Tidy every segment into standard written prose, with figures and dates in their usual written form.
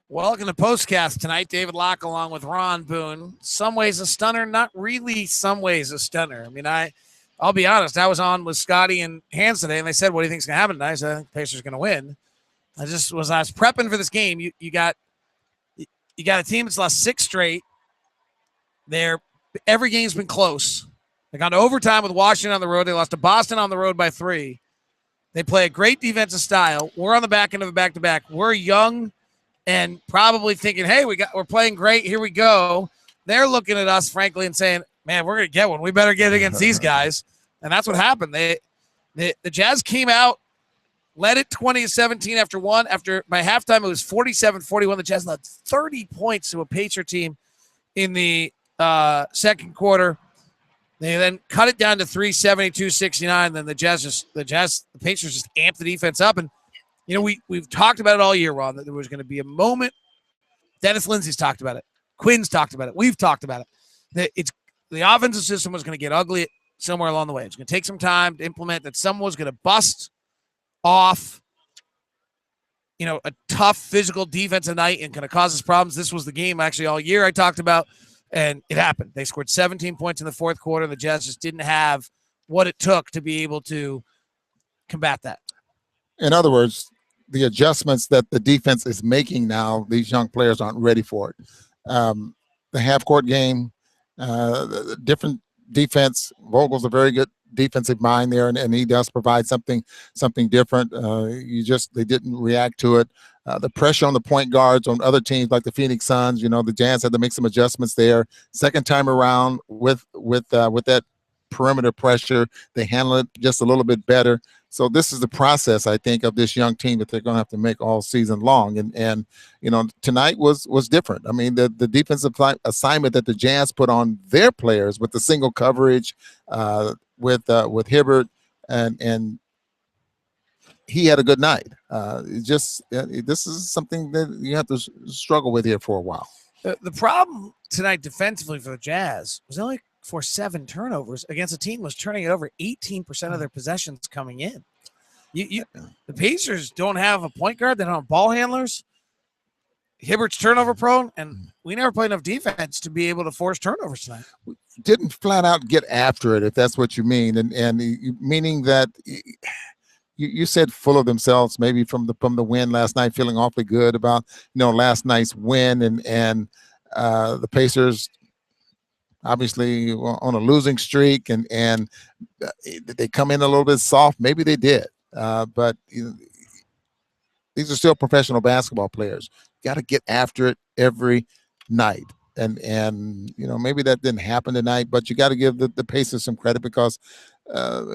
Welcome to POSTCAST tonight. David Locke along with Ron Boone. Some ways a stunner, not really some ways a stunner. I mean, I'll be honest. I was on with Scotty and Hans today, and they said, what do you think's going to happen tonight? I said, I think the Pacers are going to win. I was prepping for this game. You got a team that's lost 6 straight. Every game's been close. They got to overtime with Washington on the road. They lost to Boston on the road by 3. They play a great defensive style. We're on the back end of a back-to-back. We're young and probably thinking, hey, we're playing great. Here we go. They're looking at us, frankly, and saying, man, we're going to get one. We better get against these guys. And that's what happened. The Jazz came out, led it 20-17 after one. By halftime, it was 47-41. The Jazz led 30 points to a Pacer team in the second quarter. They then cut it down to 3, 72-69. Then the Pacers just amped the defense up. And we've talked about it all year, Ron, that there was going to be a moment. Dennis Lindsey's talked about it. Quinn's talked about it. We've talked about it. That the offensive system was going to get ugly somewhere along the way. It's going to take some time to implement, that someone was going to bust off, a tough physical defensive night and going to cause us problems. This was the game actually all year I talked about, and it happened. They scored 17 points in the fourth quarter. The Jazz just didn't have what it took to be able to combat that. In other words, the adjustments that the defense is making now, these young players aren't ready for it. The half-court game, different defense. Vogel's a very good defensive mind there, and he does provide something different. They didn't react to it. The pressure on the point guards on other teams like the Phoenix Suns, the Jazz had to make some adjustments there. Second time around with that perimeter pressure, they handle it just a little bit better. So this is the process, I think, of this young team that they're going to have to make all season long. And tonight was different. I mean, the defensive assignment that the Jazz put on their players with the single coverage with Hibbert, and he had a good night. This is something that you have to struggle with here for a while. The problem tonight defensively for the Jazz was only for 7 turnovers against a team was turning it over 18% of their possessions coming in. The Pacers don't have a point guard. They don't have ball handlers. Hibbert's turnover prone, and we never played enough defense to be able to force turnovers tonight. Didn't flat out get after it, if that's what you mean, and meaning that you said full of themselves, maybe from the win last night, feeling awfully good about last night's win, and the Pacers obviously on a losing streak, and they come in a little bit soft. Maybe they did, but these are still professional basketball players. Got to get after it every night, and maybe that didn't happen tonight, but you got to give the Pacers some credit because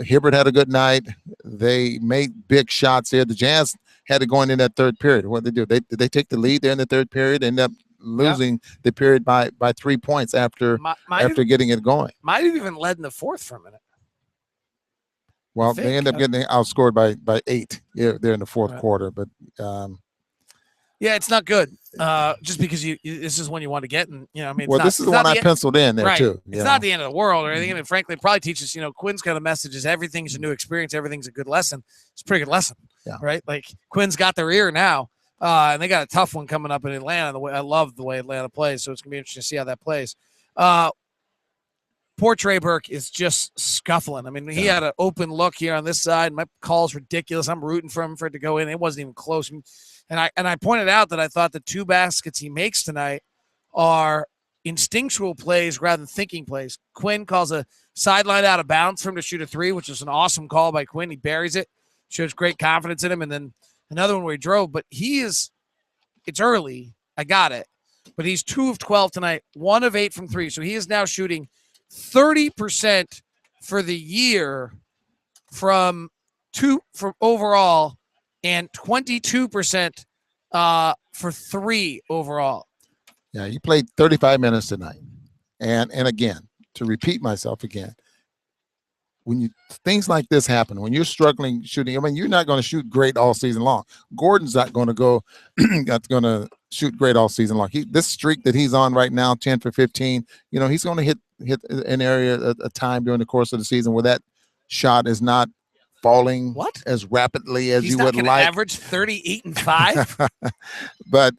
Hibbert had a good night. They made big shots here. The Jazz had to go in that third period. What did they do? Did they take the lead there in the third period? End up losing the period by 3 points after getting it going. Might have even led in the fourth for a minute. Well, they end up getting outscored by 8 there in the fourth quarter. But it's not good. Just because this is when you want to get, and this is the one I penciled in there too. It's not the end of the world or anything. And frankly, it probably teaches. Quinn's kind of message is everything's a new experience. Everything's a good lesson. It's a pretty good lesson, right? Like Quinn's got their ear now. And they got a tough one coming up in Atlanta. I love the way Atlanta plays, so it's going to be interesting to see how that plays. Poor Trey Burke is just scuffling. I mean, he had an open look here on this side. My call's ridiculous. I'm rooting for him for it to go in. It wasn't even close. And I pointed out that I thought the 2 baskets he makes tonight are instinctual plays rather than thinking plays. Quinn calls a sideline out of bounds for him to shoot a 3, which is an awesome call by Quinn. He buries it, shows great confidence in him, and then another one where he drove, but it's early. I got it. But he's 2 of 12 tonight, 1 of 8 from 3. So he is now shooting 30% for the year from overall and 22% for 3 overall. Yeah, he played 35 minutes tonight. And again, to repeat myself again, when things like this happen, when you're struggling shooting, you're not going to shoot great all season long. Gordon's not going to go, not going to shoot great all season long. This streak that he's on right now, 10 for 15, he's going to hit an area a time during the course of the season where that shot is not falling as rapidly as you would like. Average 38 and 5. But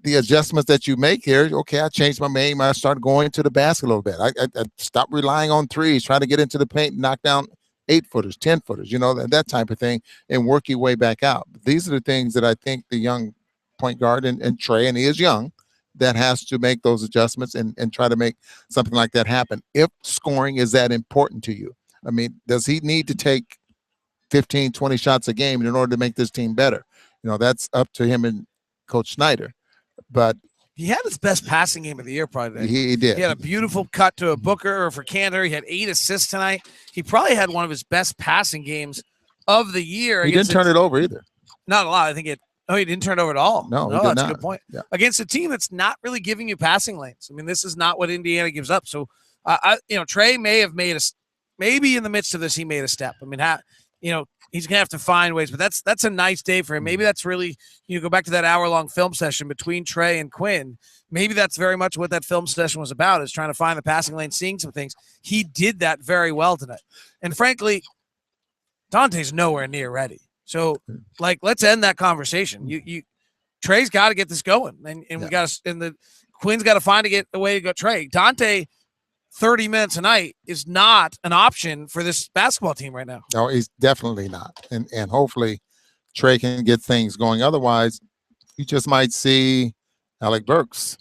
the adjustments that you make here. Okay, I changed my game. I started going to the basket a little bit. I stopped relying on threes, trying to get into the paint, knock down 8-footers, 10-footers, that type of thing, and work your way back out. These are the things that I think the young point guard and Trey, and he is young, that has to make those adjustments and try to make something like that happen. If scoring is that important to you, I mean, does he need to take 15, 20 shots a game in order to make this team better? That's up to him and Coach Snyder. But he had his best passing game of the year, probably. He did. He had a beautiful cut to a Booker or for Cantor. He had 8 assists tonight. He probably had one of his best passing games of the year. He didn't turn it over either. Not a lot. I think he didn't turn it over at all. No, that's not. A good point. Yeah. Against a team that's not really giving you passing lanes. I mean, this is not what Indiana gives up. So, Trey may have maybe in the midst of this, he made a step. I mean, he's going to have to find ways, but that's a nice day for him. Maybe that's really, go back to that hour-long film session between Trey and Quinn. Maybe that's very much what that film session was about, is trying to find the passing lane, seeing some things. He did that very well tonight. And frankly, Dante's nowhere near ready. So, let's end that conversation. Trey's got to get this going, and we got to, and the Quinn's got to find a way to go. Trey, Dante, 30 minutes a night is not an option for this basketball team right now. No, he's definitely not. And hopefully Trey can get things going. Otherwise, you just might see Alec Burks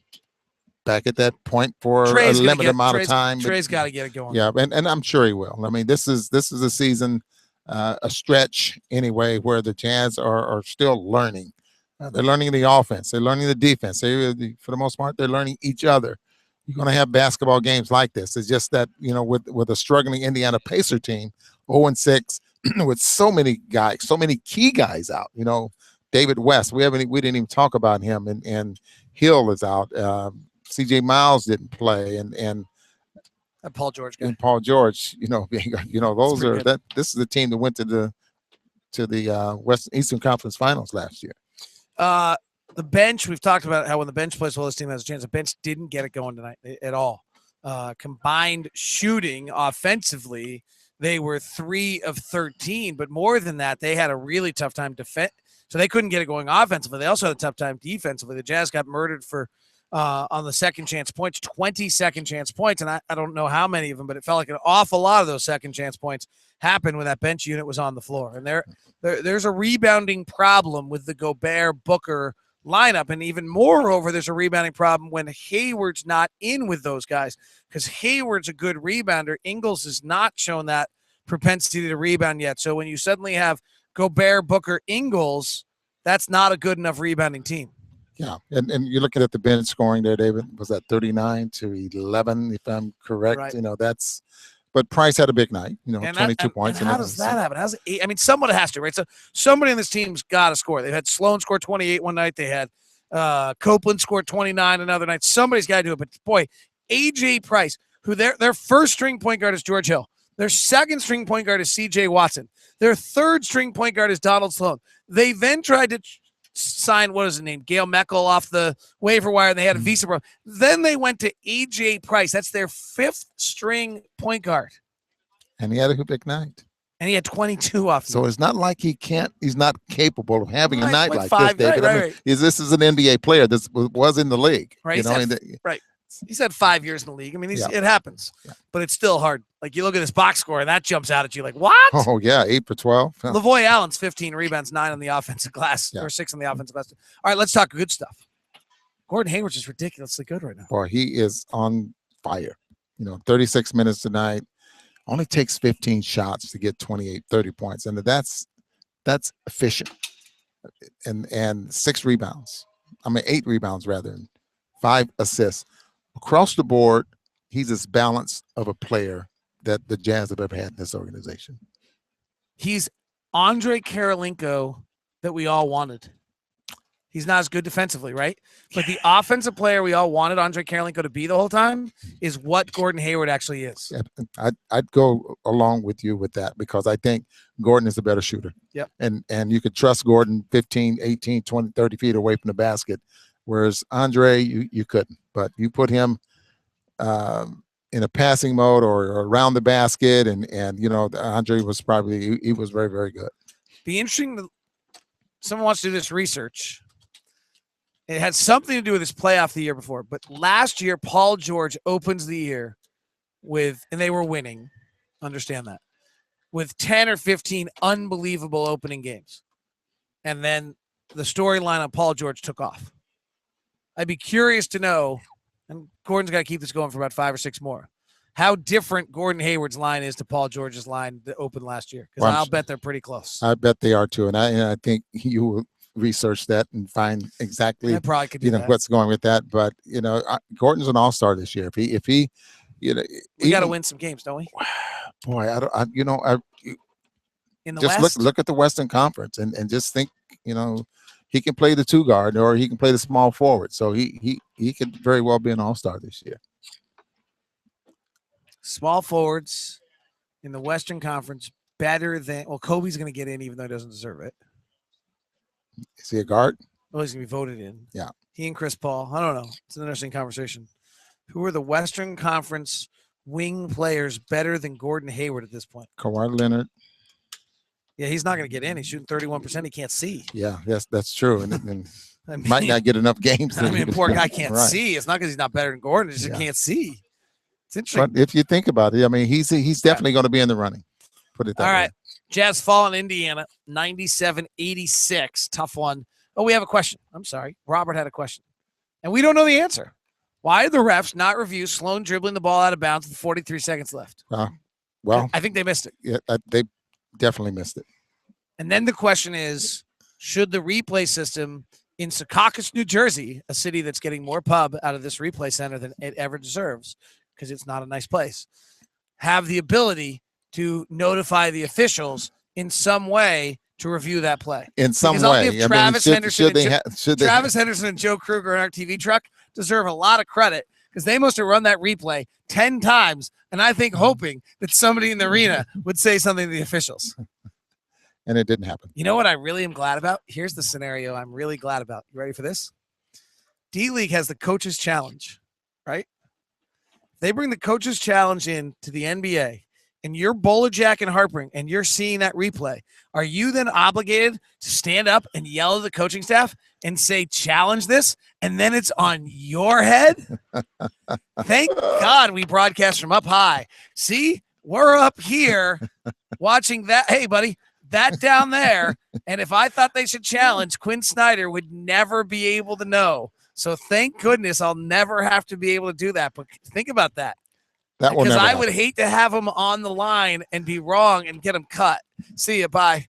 back at that point for a limited amount of time. Trey's got to get it going. Yeah, and I'm sure he will. I mean, this is a season, a stretch anyway, where the Jazz are still learning. They're learning the offense. They're learning the defense. For the most part, they're learning each other. You're going to have basketball games like this. It's just that, with a struggling Indiana Pacer team, 0-6, with so many guys, so many key guys out. David West, we didn't even talk about him, and Hill is out. C.J. Miles didn't play, and Paul George guy. And Paul George, those are that. This is the team that went to the Eastern Conference Finals last year. The bench, we've talked about how when the bench plays well, this team has a chance. The bench didn't get it going tonight at all. Combined shooting offensively, they were 3 of 13, but more than that, they had a really tough time defense. So they couldn't get it going offensively. They also had a tough time defensively. The Jazz got murdered on the second chance points, 20 second chance points, and I don't know how many of them, but it felt like an awful lot of those second chance points happened when that bench unit was on the floor. And there's a rebounding problem with the Gobert Booker lineup, and even moreover, there's a rebounding problem when Hayward's not in with those guys, because Hayward's a good rebounder. Ingles has not shown that propensity to rebound yet. So when you suddenly have Gobert, Booker, Ingles, that's not a good enough rebounding team. Yeah, and you're looking at the bench scoring there, David. Was that 39-11, if I'm correct? Right. But Price had a big night, 22 points. And how does that happen? Someone has to, right? So somebody in this team's got to score. They've had Sloan score 28 one night. They had Copeland scored 29 another night. Somebody's got to do it. But, boy, A.J. Price, who their first-string point guard is George Hill. Their second-string point guard is C.J. Watson. Their third-string point guard is Donald Sloan. They then tried to sign, what is his name, Gail Meckel off the waiver wire, and they had a visa problem. Then they went to A.J. Price. That's their 5th-string point guard. And he had a big night. And he had 22 off. So it's not like he's not capable of having a night like this, David. Right. This is an NBA player that was in the league. Right. Right. He's had 5 years in the league. I mean, it happens, but it's still hard. Like, you look at this box score, and that jumps out at you like, what? Oh, yeah, 8 for 12. Yeah. Lavoy Allen's 15 rebounds, 9 on the offensive glass, or 6 on the offensive glass. All right, let's talk good stuff. Gordon Hayward's just ridiculously good right now. Boy, he is on fire. 36 minutes tonight. Only takes 15 shots to get 28, 30 points. And that's efficient. And 6 rebounds. 8 rebounds rather, and 5 assists. Across the board, he's as balanced of a player that the Jazz have ever had in this organization. He's Andre Karolinko that we all wanted. He's not as good defensively, right? But the offensive player we all wanted Andre Karolinko to be the whole time is what Gordon Hayward actually is. Yeah, I'd go along with you with that, because I think Gordon is a better shooter. Yep. And you could trust Gordon 15, 18, 20, 30 feet away from the basket, whereas Andre, you couldn't. But you put him in a passing mode or around the basket, and Andre was he was very, very good. Be interesting. Someone wants to do this research. It had something to do with his playoff the year before. But last year, Paul George opens the year with, and they were winning. Understand that. With 10 or 15 unbelievable opening games. And then the storyline on Paul George took off. I'd be curious to know, and Gordon's got to keep this going for about 5 or 6 more, how different Gordon Hayward's line is to Paul George's line that opened last year. Because I'll bet they're pretty close. I bet they are too. And I think you will research that and find exactly I probably could do that. what's going with that. But Gordon's an all-star this year. If he we got to win some games, don't we? Boy, in the just West? look at the Western Conference and just think, he can play the 2 guard or he can play the small forward. So he could very well be an all-star this year. Small forwards in the Western Conference better than, well, Kobe's going to get in even though he doesn't deserve it. Is he a guard? Well, he's going to be voted in. Yeah. He and Chris Paul. I don't know. It's an interesting conversation. Who are the Western Conference wing players better than Gordon Hayward at this point? Kawhi Leonard. Yeah, he's not going to get in. He's shooting 31%. He can't see. Yeah, yes, that's true. And might not get enough games. Poor guy can't see. It's not because he's not better than Gordon. He just can't see. It's interesting. But if you think about it, he's definitely going to be in the running. Put it that way. All right. Jazz fall in Indiana, 97-86. Tough one. Oh, we have a question. I'm sorry. Robert had a question. And we don't know the answer. Why did the refs not review Sloan dribbling the ball out of bounds with 43 seconds left? Well, I think they missed it. Yeah, they definitely missed it. And then the question is, should the replay system in Secaucus, New Jersey, a city that's getting more pub out of this replay center than it ever deserves, because it's not a nice place, have the ability to notify the officials in some way to review that play? In some because way. I'll give Travis Henderson and Joe Kruger in our TV truck deserve a lot of credit because they must have run that replay 10 times, and I think hoping that somebody in the arena would say something to the officials. And it didn't happen. You know what I really am glad about? Here's the scenario I'm really glad about. You ready for this? D-League has the Coaches Challenge, right? They bring the Coaches Challenge in to the NBA, and you're Bowler Jack and Harpering, and you're seeing that replay. Are you then obligated to stand up and yell at the coaching staff and say, challenge this, and then it's on your head? Thank God we broadcast from up high. See, we're up here watching that. Hey, buddy, that down there. And if I thought they should challenge, Quinn Snyder would never be able to know. So thank goodness I'll never have to be able to do that. But think about that. Because I would hate to have him on the line and be wrong and get him cut. See you. Bye.